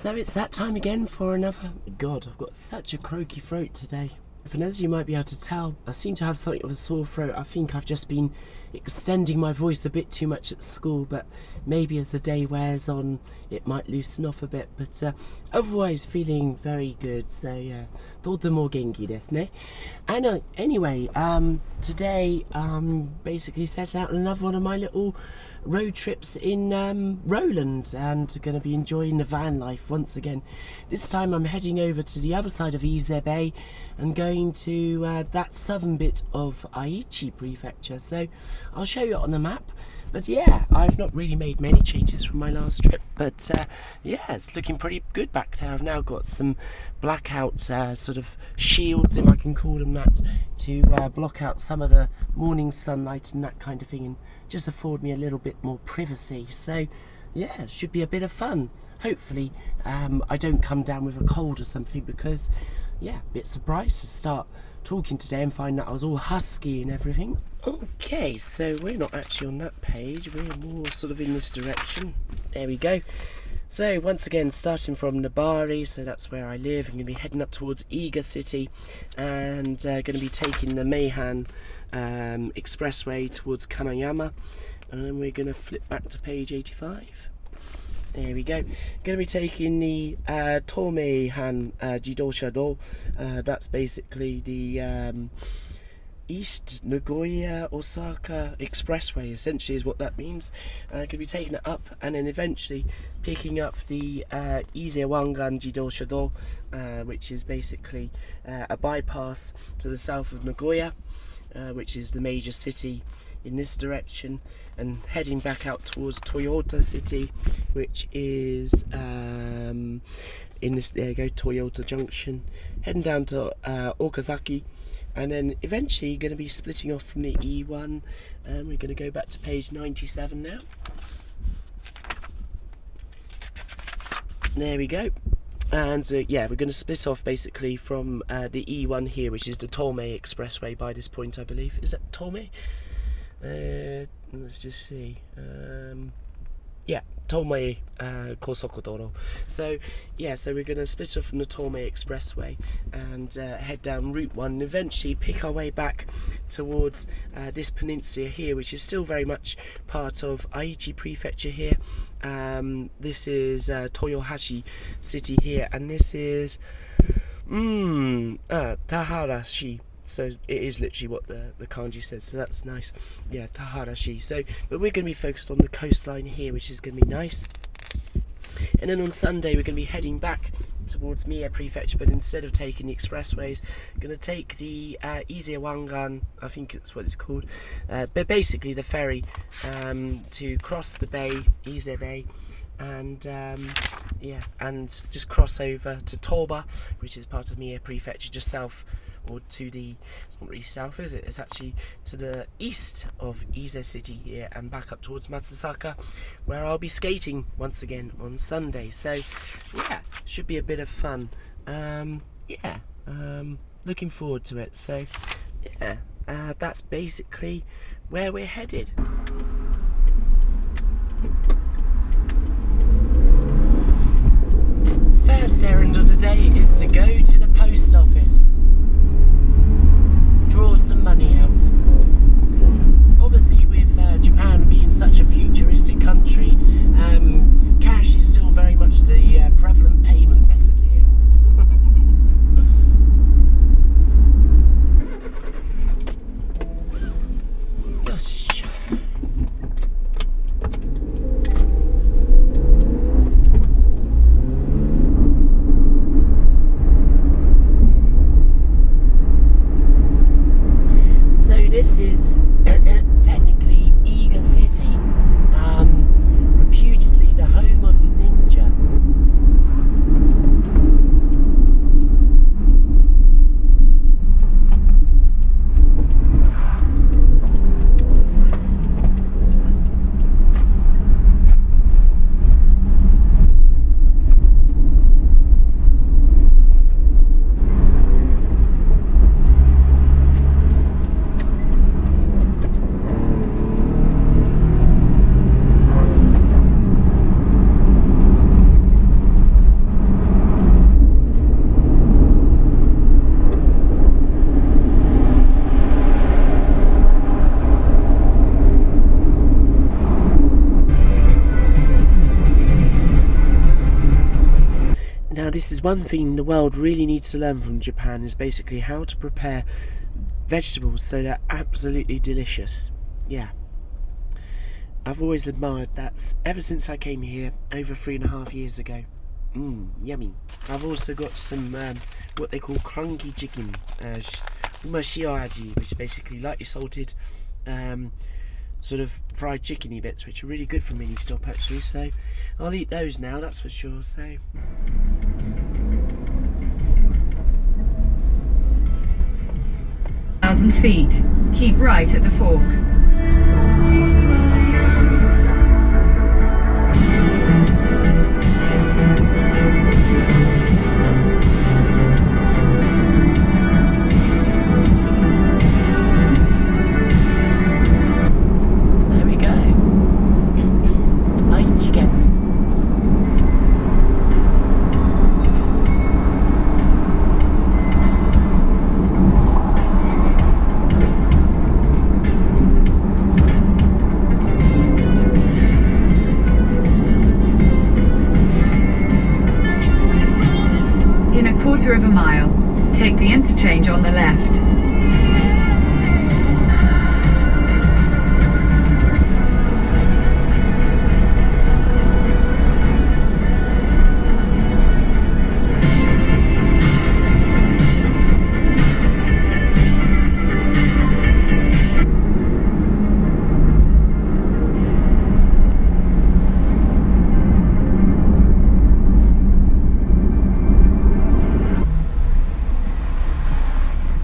So it's that time again for another... God, I've got such a croaky throat today. And as you might be able to tell, I seem to have something of a sore throat. I think I've just been extending my voice a bit too much at school, but maybe as the day wears on, it might loosen off a bit. But otherwise, feeling very good. So yeah, とても元気ですね. And anyway, today basically set out on another one of my little road trips in Roland, and going to be enjoying the van life once again. This time I'm heading over to the other side of Ise Bay and going to that southern bit of Aichi Prefecture, so I'll show you it on the map. But yeah, I've not really made many changes from my last trip, but yeah, it's looking pretty good back there. I've now got some blackout sort of shields, if I can call them that, to block out some of the morning sunlight and that kind of thing, and just afford me a little bit more privacy. So yeah, it should be a bit of fun. Hopefully I don't come down with a cold or something, because yeah, a bit surprised to start talking today and find that I was all husky and everything. Okay, so we're not actually on that page, we're more sort of in this direction. There we go. So once again, starting from Nabari, so that's where I live. I'm going to be heading up towards Iga City, and going to be taking the Meihan expressway towards Kanayama, and then we're going to flip back to page 85. There we go. Going to be taking the Tomeihan Jidosha Do. That's basically the East Nagoya Osaka Expressway, essentially is what that means. Going to be taking it up and then eventually picking up the Ise Wangan Jidosha Do, which is basically a bypass to the south of Nagoya, which is the major city in this direction, and heading back out towards Toyota City, which is in this, there you go, Toyota Junction, heading down to Okazaki, and then eventually going to be splitting off from the E1, and we're going to go back to page 97 now. There we go. And yeah, we're going to split off basically from the E1 here, which is the Tomei Expressway by this point, I believe. Is that Tomei? Let's just see. Yeah, Tomei Kosokodoro. So yeah, so we're going to split off from the Tomei Expressway and head down Route 1 and eventually pick our way back towards this peninsula here, which is still very much part of Aichi Prefecture here. This is Toyohashi City here, and this is Taharashi. So it is literally what the kanji says, so that's nice. Yeah, Taharashi. So, but we're going to be focused on the coastline here, which is going to be nice. And then on Sunday we're going to be heading back towards Mie Prefecture, but instead of taking the expressways, I'm going to take the Ise Wangan, I think that's what it's called, but basically the ferry to cross the bay, Ise Bay, and yeah, and just cross over to Toba, which is part of Mie Prefecture, just south, or to the, it's not really south, is it? It's actually to the east of Ise City here, and back up towards Matsusaka, where I'll be skating once again on Sunday. So yeah, should be a bit of fun. Yeah, looking forward to it. So yeah, that's basically where we're headed. First errand of the day is to go to the post office. Draw some money out. Obviously, with Japan being such a futuristic country, cash is still very much the prevalent payment method here. Gosh. Now, this is one thing the world really needs to learn from Japan, is basically how to prepare vegetables so they're absolutely delicious. Yeah. I've always admired that ever since I came here over 3.5 years ago. Yummy. I've also got some what they call crunchy chicken, umashio-aji, which is basically lightly salted sort of fried chickeny bits, which are really good for mini stop actually, so I'll eat those now, that's for sure. So 1,000 feet. Keep right at the fork. there we go. Aichi again. In a quarter of a mile, take the interchange on the left.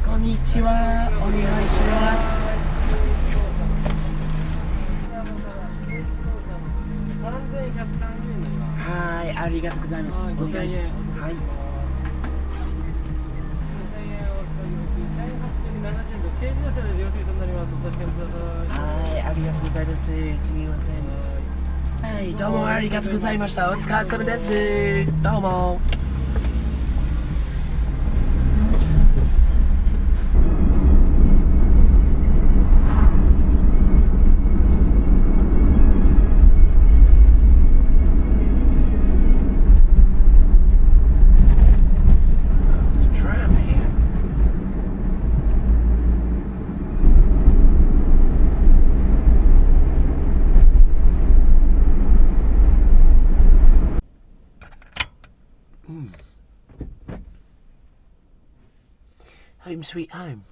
Konnichiwa, onegai shimasu. Hi, arigatou gozaimasu. Onegai shimasu. Hi. Hi, arigatou gozaimasu. Sumimasen. Hey, domo arigatou gozaimashita. Otsukaresama desu. Domo. Home sweet home.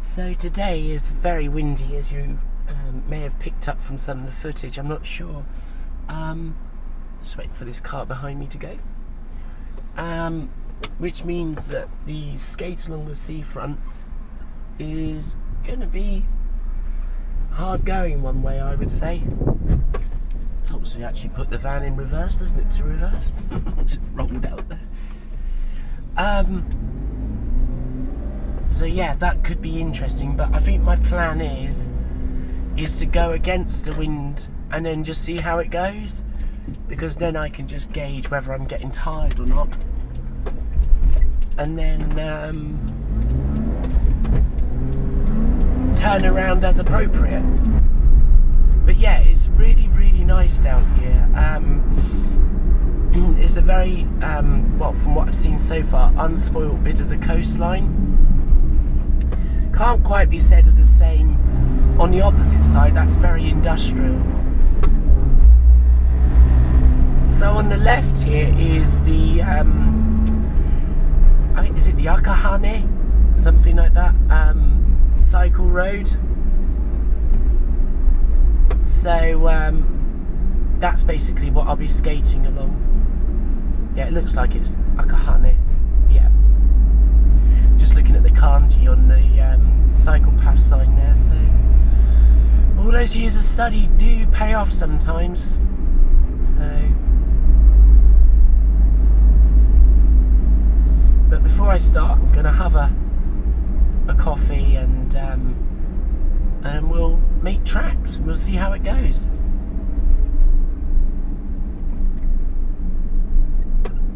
So today is very windy, as you may have picked up from some of the footage. I'm not sure. Just waiting for this car behind me to go. Which means that the skate along the seafront is going to be hard going one way, I would say. helps me actually put the van in reverse, doesn't it, to reverse? Just rolled out there. So yeah, that could be interesting, but I think my plan is to go against the wind and then just see how it goes, because then I can just gauge whether I'm getting tired or not, and then turn around as appropriate. But yeah, it's really, really nice down here. It's a very, well, from what I've seen so far, unspoilt bit of the coastline. Can't quite be said of the same on the opposite side. That's very industrial. So on the left here is the, I think, is it the Akabane? Something like that, cycle road. So that's basically what I'll be skating along. Yeah, it looks like it's Akabane. Yeah. Just looking at the kanji on the cycle path sign there. So all those years of study do pay off sometimes. So, but before I start, I'm gonna have a coffee and we'll make tracks. We'll see how it goes.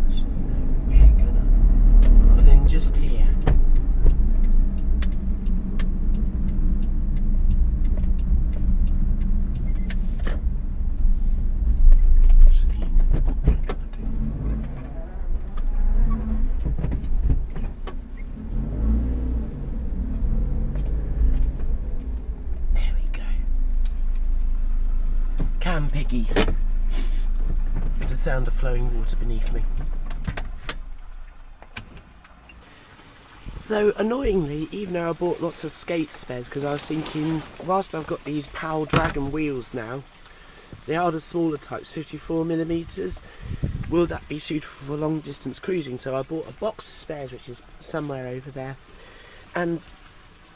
So we're gonna pull in just here. Piggy. The sound of flowing water beneath me. So annoyingly, even though I bought lots of skate spares, because I was thinking, whilst I've got these Powell Dragon wheels now, they are the smaller types, 54mm, will that be suitable for long distance cruising? So I bought a box of spares, which is somewhere over there, and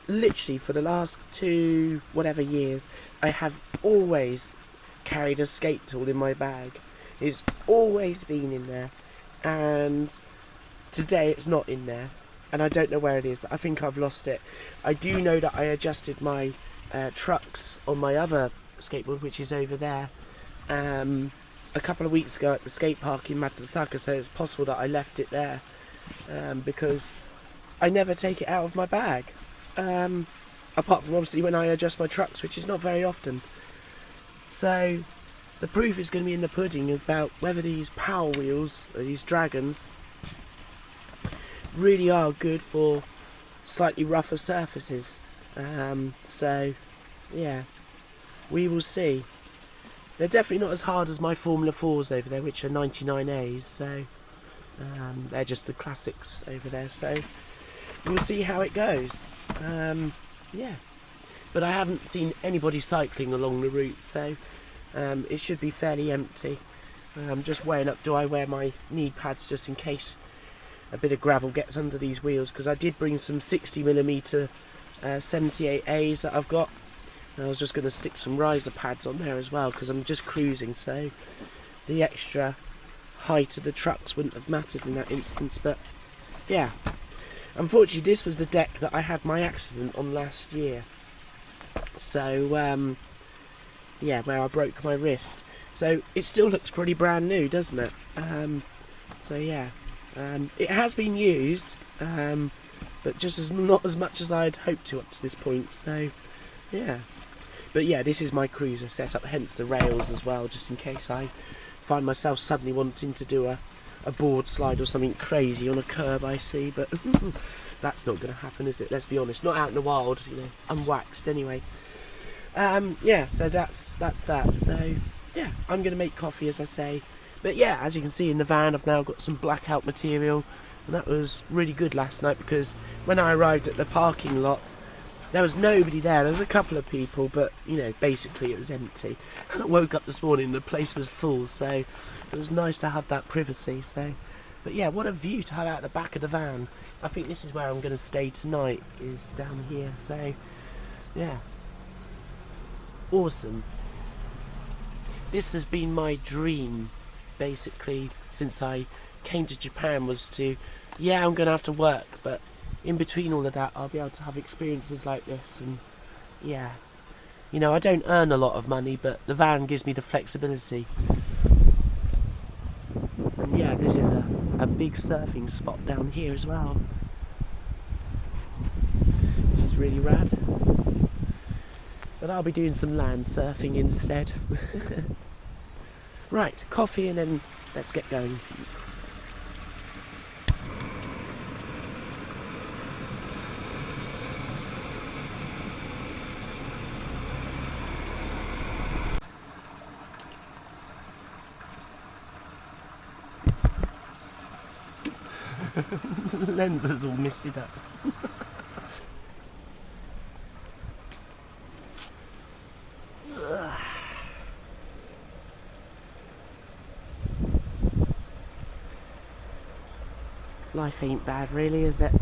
literally for the last 2 whatever years, I have always carried a skate tool in my bag. It's always been in there, and today it's not in there, and I don't know where it is. I think I've lost it. I do know that I adjusted my trucks on my other skateboard, which is over there, a couple of weeks ago at the skate park in Matsusaka, so it's possible that I left it there, because I never take it out of my bag, apart from obviously when I adjust my trucks, which is not very often. So the proof is going to be in the pudding about whether these Powell wheels, or these Dragons, really are good for slightly rougher surfaces. So yeah, we will see. They're definitely not as hard as my Formula 4s over there, which are 99As, so they're just the classics over there, so we'll see how it goes. Yeah. But I haven't seen anybody cycling along the route, so it should be fairly empty. I'm just weighing up, do I wear my knee pads just in case a bit of gravel gets under these wheels, because I did bring some 60mm 78As that I've got. And I was just going to stick some riser pads on there as well, because I'm just cruising, so the extra height of the trucks wouldn't have mattered in that instance. But yeah, unfortunately this was the deck that I had my accident on last year. So yeah, where I broke my wrist. So it still looks pretty brand new, doesn't it? So yeah, it has been used, but just not as much as I'd hoped to up to this point. So yeah, but yeah, this is my cruiser setup, hence the rails as well, just in case I find myself suddenly wanting to do a board slide or something crazy on a curb I see. But that's not going to happen, is it? Let's be honest. Not out in the wild, you know, unwaxed anyway. Yeah, so that's that. So yeah, I'm going to make coffee, as I say. But yeah, as you can see in the van, I've now got some blackout material, and that was really good last night, because when I arrived at the parking lot, there was nobody there. There was a couple of people, but you know, basically it was empty. I woke up this morning and the place was full, so it was nice to have that privacy. So, but yeah, what a view to have out the back of the van. I think this is where I'm going to stay tonight, is down here. So yeah, awesome. This has been my dream, basically, since I came to Japan, was to, yeah, I'm going to have to work, but in between all of that, I'll be able to have experiences like this, and yeah. You know, I don't earn a lot of money, but the van gives me the flexibility. And yeah, this is a big surfing spot down here as well. Which is really rad. But I'll be doing some land surfing instead. Right, coffee and then let's get going. The lens is all misted up. Life ain't bad really, is it?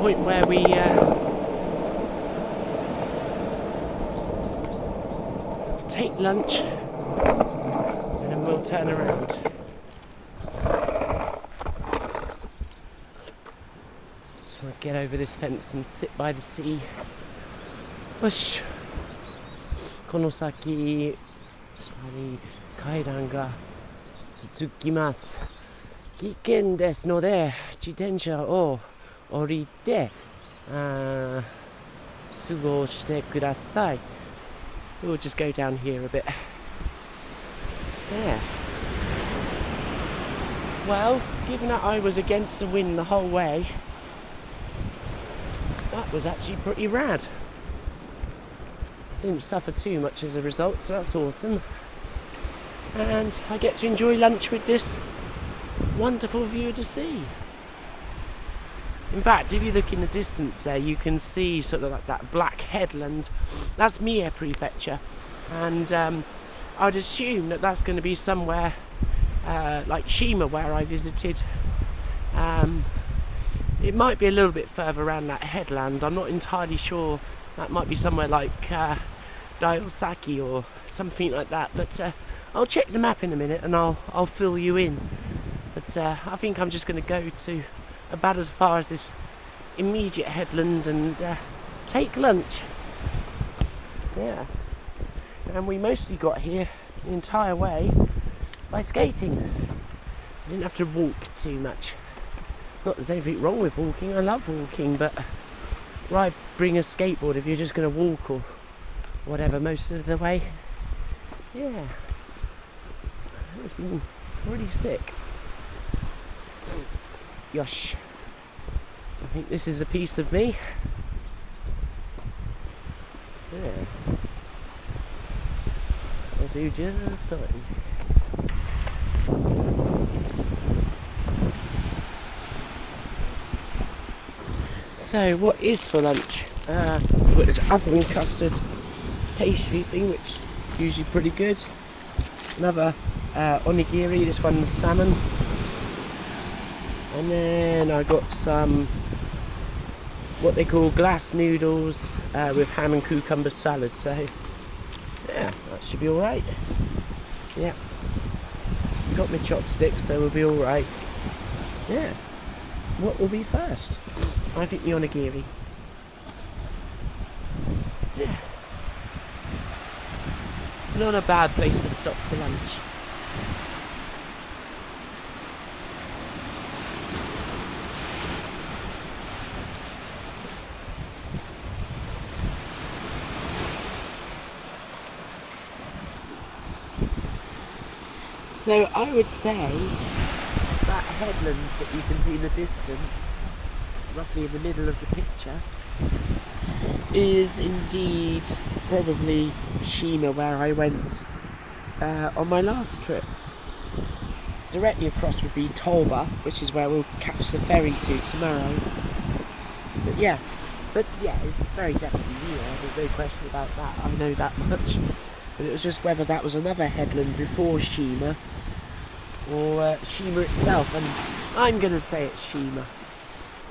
point where we take lunch and then we'll turn around. So we'll get over this fence and sit by the sea. Whoosh! Konosaki kaidan ga tsutsukimasu. Giken desu node, jitensha o orite sugoshite kudasai. We'll just go down here a bit. Yeah. Well, given that I was against the wind the whole way, that was actually pretty rad. Didn't suffer too much as a result, so that's awesome. And I get to enjoy lunch with this wonderful view of the sea. In fact, if you look in the distance there, you can see sort of like that black headland. That's Aichi Prefecture, and I would assume that that's going to be somewhere like Shima, where I visited. It might be a little bit further around that headland. I'm not entirely sure. That might be somewhere like Daiyosaki or something like that. But I'll check the map in a minute and I'll fill you in. But I think I'm just going to go to about as far as this immediate headland and take lunch. Yeah. And we mostly got here the entire way by skating. I didn't have to walk too much. Not that there's anything wrong with walking, I love walking, but why bring a skateboard if you're just going to walk or whatever most of the way? Yeah. It's been pretty sick. Yosh. I think this is a piece of me. Yeah. I'll do just fine. So, what is for lunch? We've got this apple and custard pastry thing, which is usually pretty good. Another onigiri, this one's salmon. And then I got some what they call glass noodles with ham and cucumber salad. So, yeah, that should be alright. Yeah. Got my chopsticks, so we'll be alright. Yeah. What will be first? I think the onigiri. Yeah. Not a bad place to stop for lunch. So I would say that headlands that you can see in the distance, roughly in the middle of the picture, is indeed probably Shima, where I went on my last trip. Directly across would be Toba, which is where we'll catch the ferry to tomorrow. But yeah, it's very definitely near, there's no question about that, I know that much. But it was just whether that was another headland before Shima, or Shima itself, and I'm going to say it's Shima.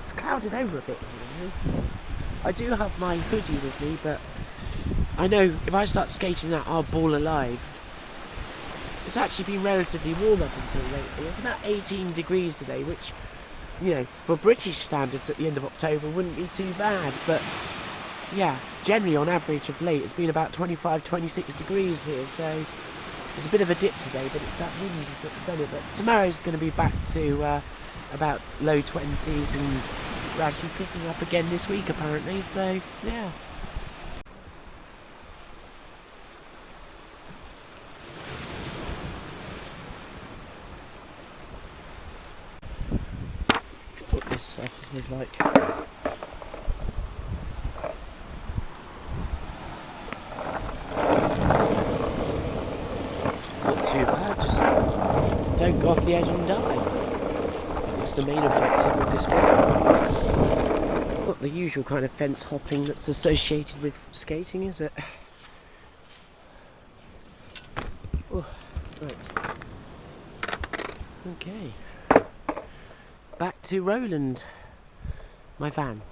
It's clouded over a bit here, you know? I do have my hoodie with me, but I know if I start skating that, I'll ball alive. It's actually been relatively warm up until lately. It's about 18 degrees today, which, you know, for British standards at the end of October wouldn't be too bad, but yeah, generally on average of late it's been about 25, 26 degrees here, so it's a bit of a dip today, but it's that wind that's done it. But tomorrow's going to be back to about low 20s, and we're actually picking up again this week apparently, so yeah. What this surface is like. Not too bad, just don't go off the edge and die. That's the main objective of this one. Not the usual kind of fence hopping that's associated with skating, is it? Oh, right. Okay. Back to Roland. My van.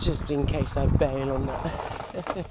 Just in case I bail on that.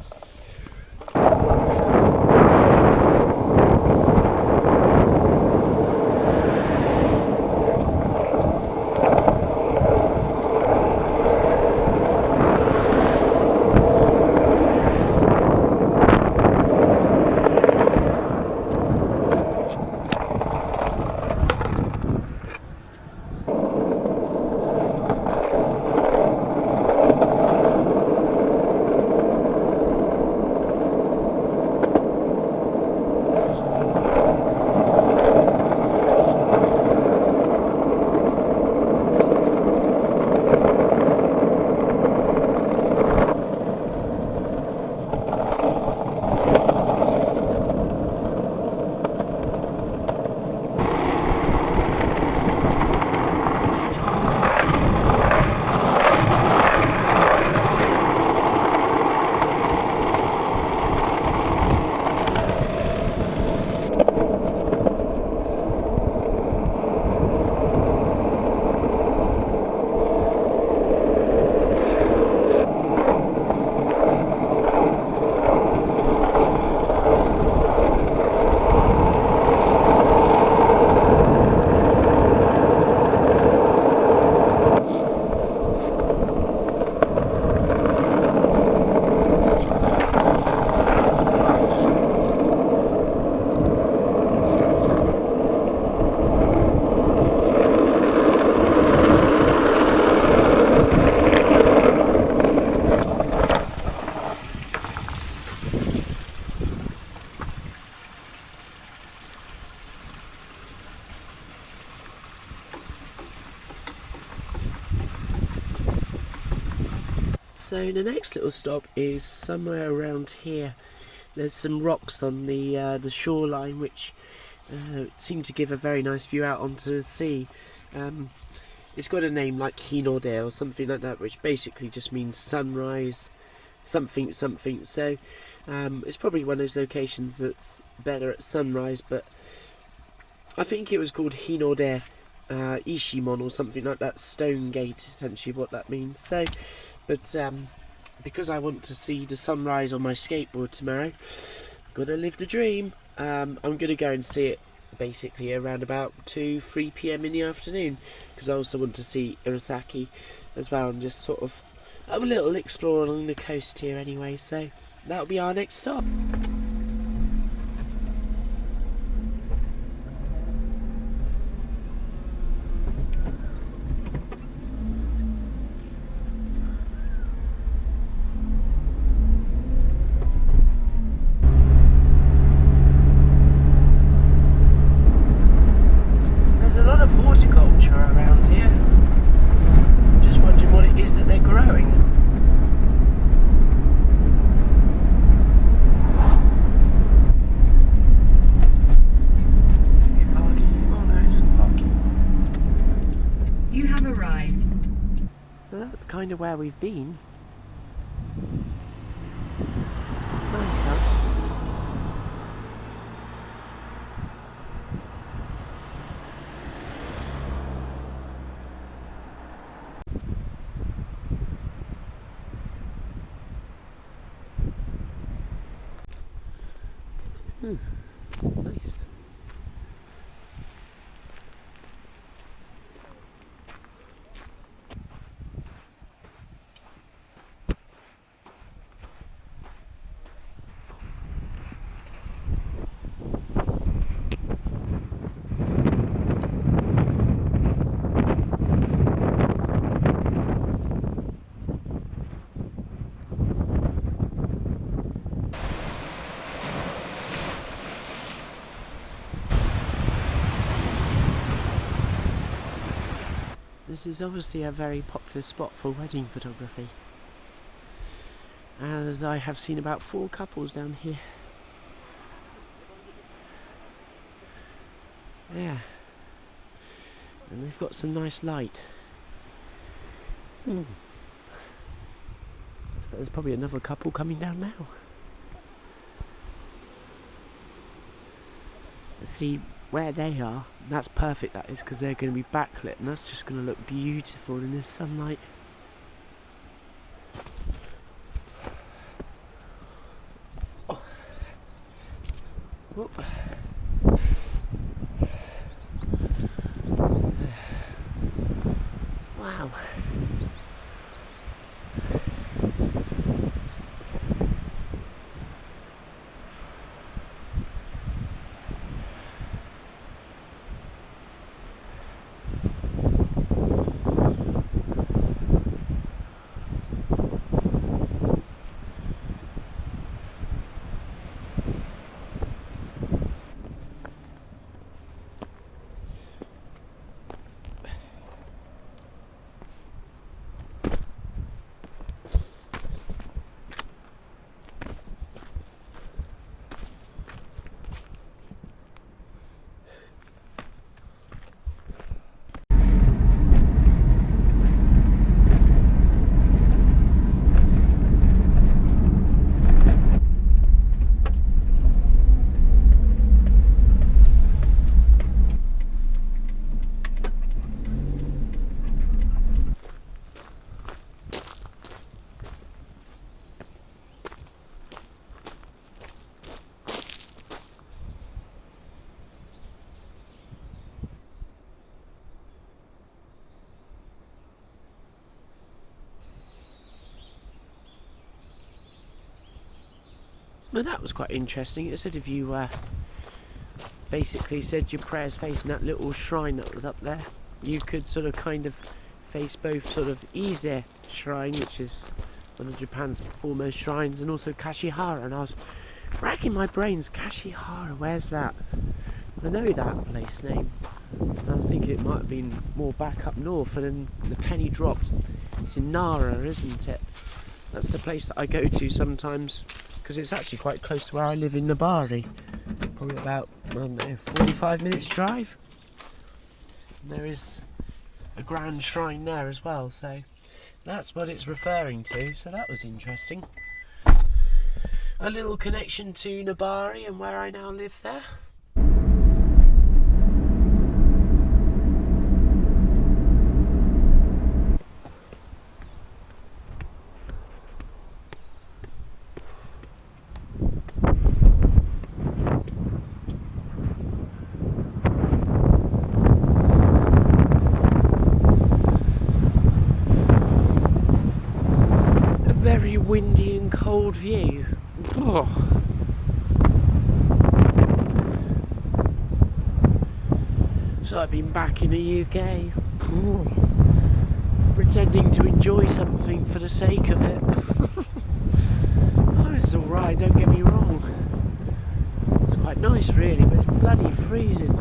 So the next little stop is somewhere around here. There's some rocks on the shoreline which seem to give a very nice view out onto the sea. It's got a name like Hinode or something like that, which basically just means sunrise, something something. So it's probably one of those locations that's better at sunrise, but I think it was called Hinode Ishimon or something like that. Stone Gate, essentially what that means. So, but because I want to see the sunrise on my skateboard tomorrow, gotta live the dream. I'm gonna go and see it basically around about 2-3 p.m. in the afternoon, because I also want to see Irasaki as well, and just sort of have a little explore along the coast here anyway. So that'll be our next stop. That's kind of where we've been. Nice, huh? Nice. This is obviously a very popular spot for wedding photography, as I have seen about 4 couples down here. Yeah, and they've got some nice light. There's probably another couple coming down now. See where they are, that's perfect, that is, because they're going to be backlit, and that's just going to look beautiful in this sunlight. Oh. Oh. Wow. Well, that was quite interesting. It said if you basically said your prayers facing that little shrine that was up there, you could sort of kind of face both sort of Ise Shrine, which is one of Japan's foremost shrines, and also Kashihara. And I was racking my brains, Kashihara, where's that? I know that place name. And I was thinking it might have been more back up north, and then the penny dropped. It's in Nara, isn't it? That's the place that I go to sometimes, because it's actually quite close to where I live in Nabari. Probably about, I don't know, 45 minutes drive. And there is a grand shrine there as well, so that's what it's referring to, so that was interesting. A little connection to Nabari and where I now live there. Windy and cold view. Oh. So I've been back in the UK, pretending to enjoy something for the sake of it. Oh, it's alright, don't get me wrong. It's quite nice really, but it's bloody freezing.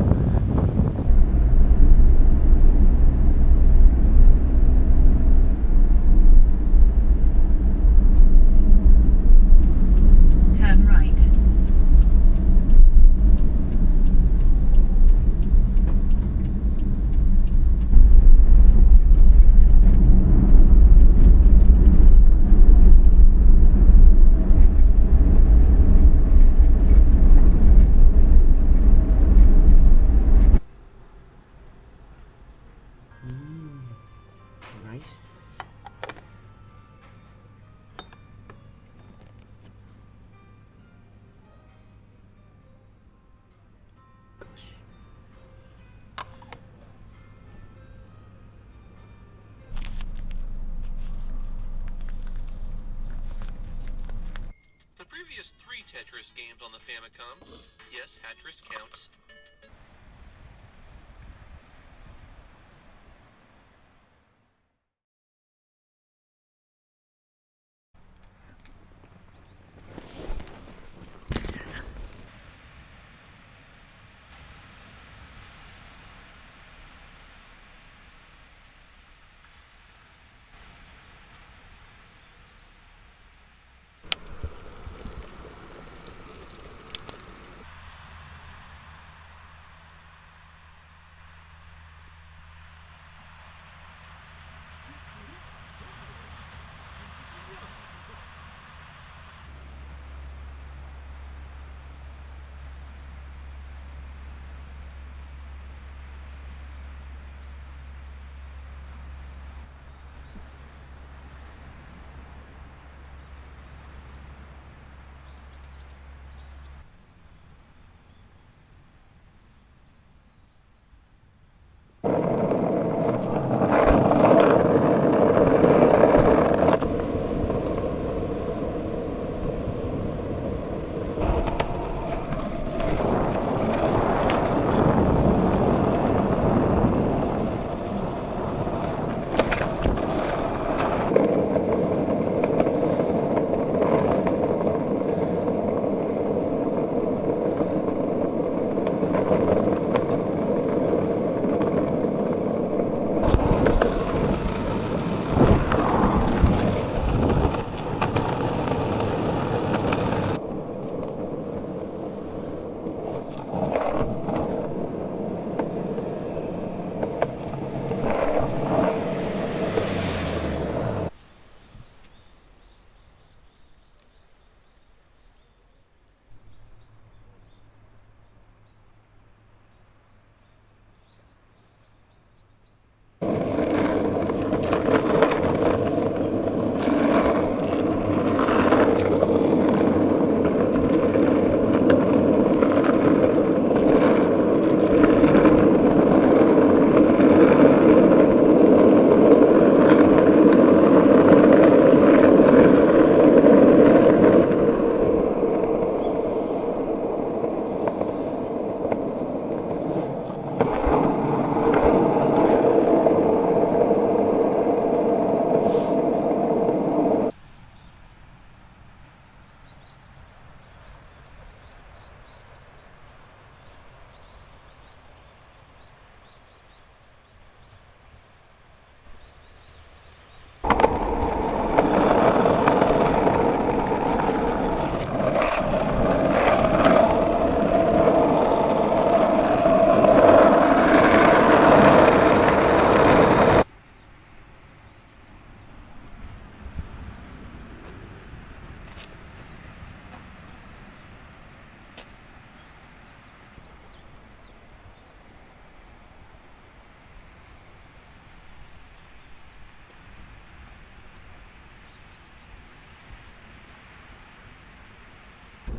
Tetris games on the Famicom. Yes, Hatris counts.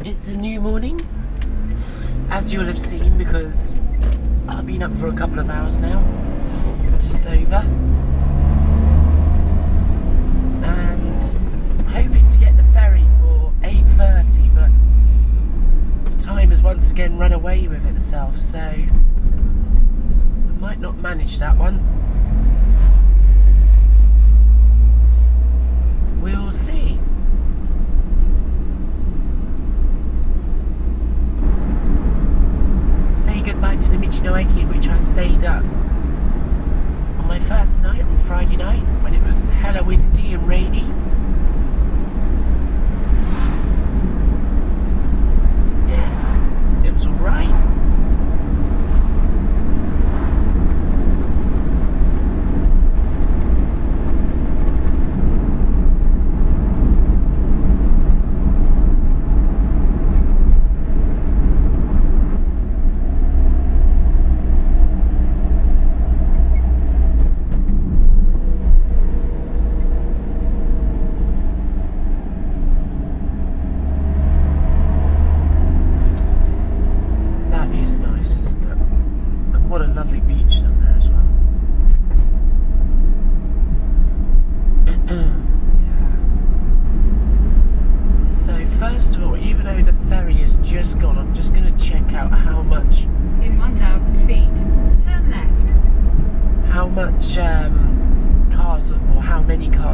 It's a new morning, as you'll have seen, because I've been up for a couple of hours now, just over, and hoping to get the ferry for 8:30, but time has once again run away with itself, so I might not manage that one. We'll see. Say goodbye to the Michinoeki in which I stayed up on my first night, on Friday night, when it was hella windy and rainy. Yeah, it was alright.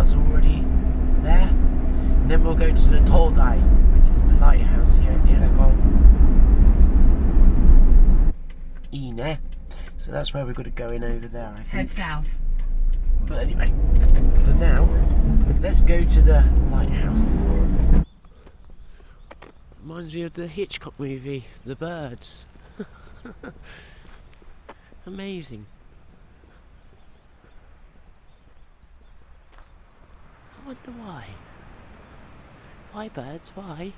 cars are already there. And then we'll go to the Toba, which is the lighthouse here at Irago. Ine. So that's where we're going to go in over there, I think. Head south. But anyway, for now, let's go to the lighthouse. Reminds me of the Hitchcock movie, The Birds. Amazing. I wonder why. Why birds? Why?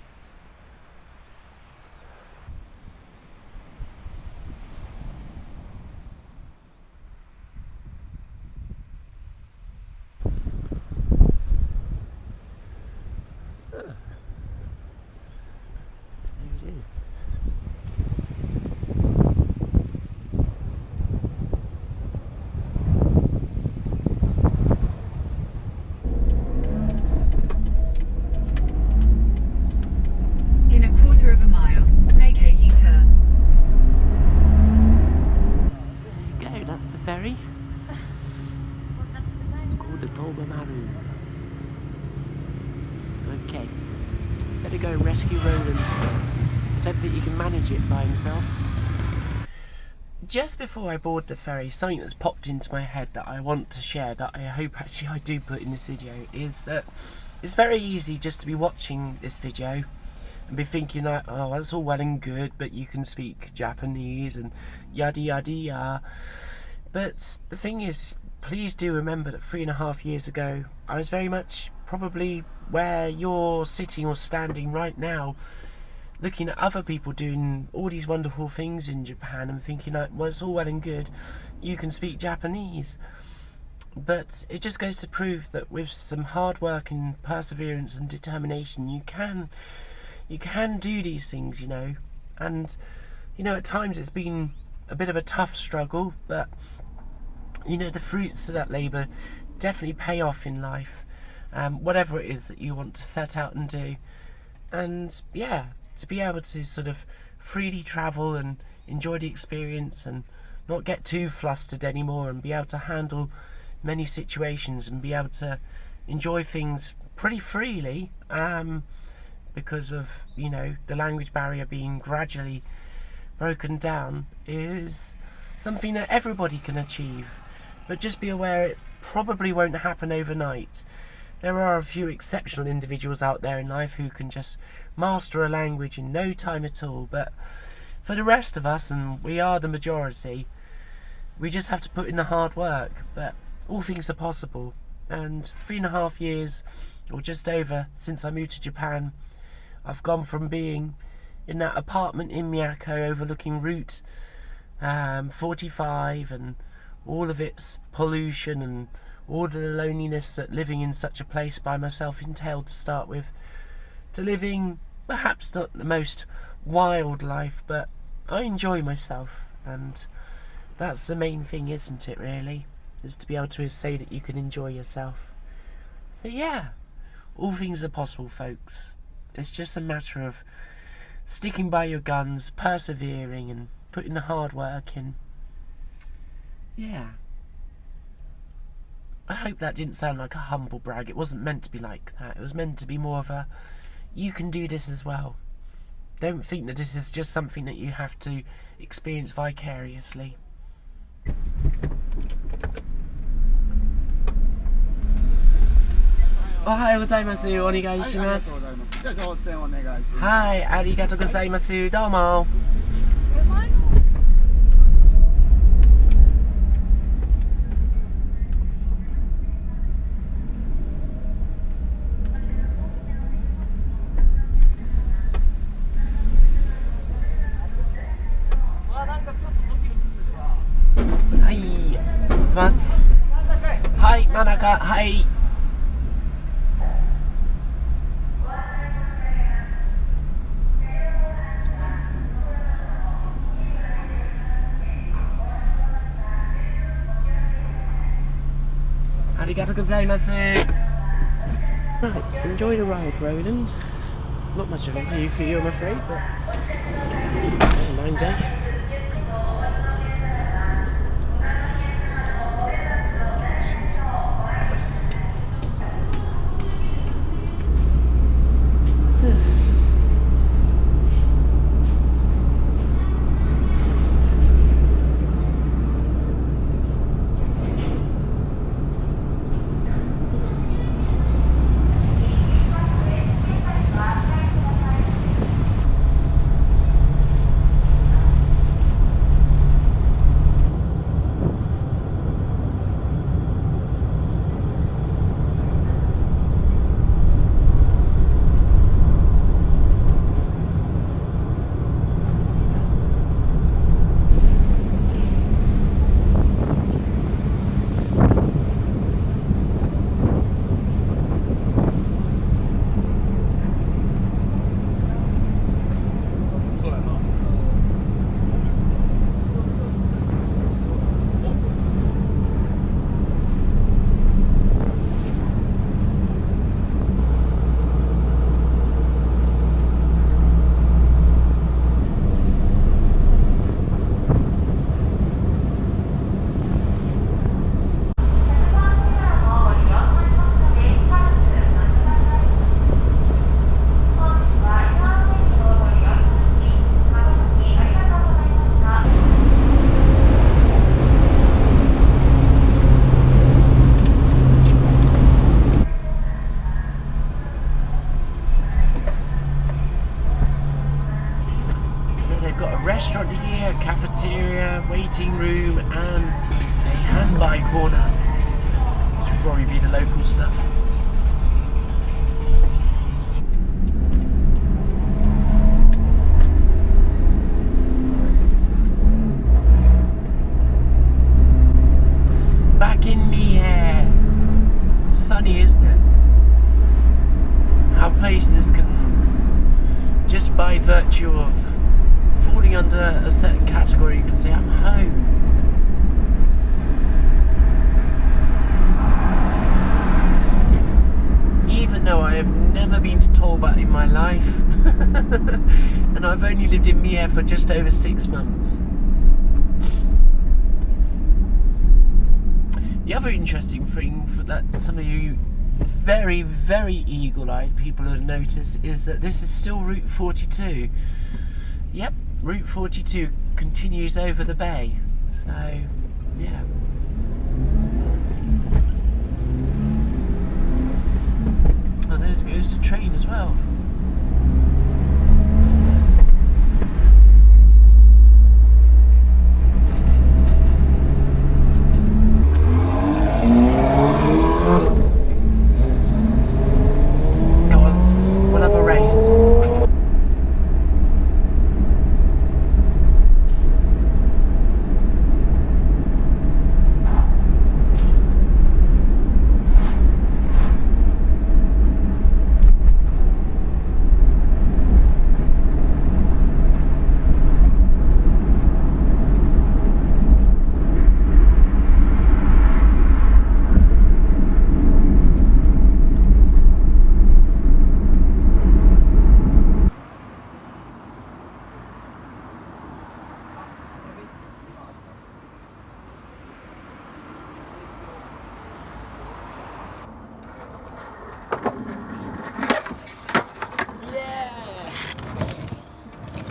In a quarter of a mile, make a U-turn. There you go, that's the ferry. It's called the Toba Maru. Okay, better go and rescue Roland. I don't think you can manage it by himself. Just before I board the ferry, something that's popped into my head that I want to share, that I hope actually I do put in this video, is it's very easy just to be watching this video and be thinking like, oh, that's all well and good, but you can speak Japanese and yada yada yada. But the thing is, please do remember that 3.5 years ago, I was very much probably where you're sitting or standing right now, looking at other people doing all these wonderful things in Japan and thinking like, well, it's all well and good, you can speak Japanese. But it just goes to prove that with some hard work and perseverance and determination, you can do these things, you know. And, you know, at times it's been a bit of a tough struggle, but, you know, the fruits of that labour definitely pay off in life, whatever it is that you want to set out and do. And, yeah, to be able to sort of freely travel and enjoy the experience and not get too flustered anymore and be able to handle many situations and be able to enjoy things pretty freely, because of, you know, the language barrier being gradually broken down, is something that everybody can achieve. But just be aware it probably won't happen overnight. There are a few exceptional individuals out there in life who can just master a language in no time at all, but for the rest of us, and we are the majority, we just have to put in the hard work. But all things are possible, and 3.5 years or just over since I moved to Japan, I've gone from being in that apartment in Miyako overlooking Route 45 and all of its pollution and all the loneliness that living in such a place by myself entailed to start with, to living perhaps not the most wild life, but I enjoy myself, and that's the main thing, isn't it, really, is to be able to say that you can enjoy yourself. So yeah, all things are possible, folks. It's just a matter of sticking by your guns, persevering and putting the hard work in. Yeah. I hope that didn't sound like a humble brag. It wasn't meant to be like that. It was meant to be more of a, you can do this as well. Don't think that this is just something that you have to experience vicariously. Ohayou gozaimasu. Onegai shimasu. Hai, arigatou gozaimasu. Domo. Hi, Manaka, hi. Arigatou gozaimasu. Right, enjoy the ride, Roland. Not much of a view for you, I'm afraid, but mind day. restaurant here, cafeteria, waiting room, and a hand-by corner, which would probably be the local stuff. Back in me hair. It's funny, isn't it? How places can, just by virtue of falling under a certain category, you can say, I'm home. Even though I have never been to Toba in my life, and I've only lived in Mie for just over 6 months. The other interesting thing for that some of you very, very eagle-eyed people have noticed is that this is still Route 42. Yep, Route 42 continues over the bay. So, yeah. And there goes the train as well.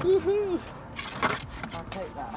Woohoo! I'll take that.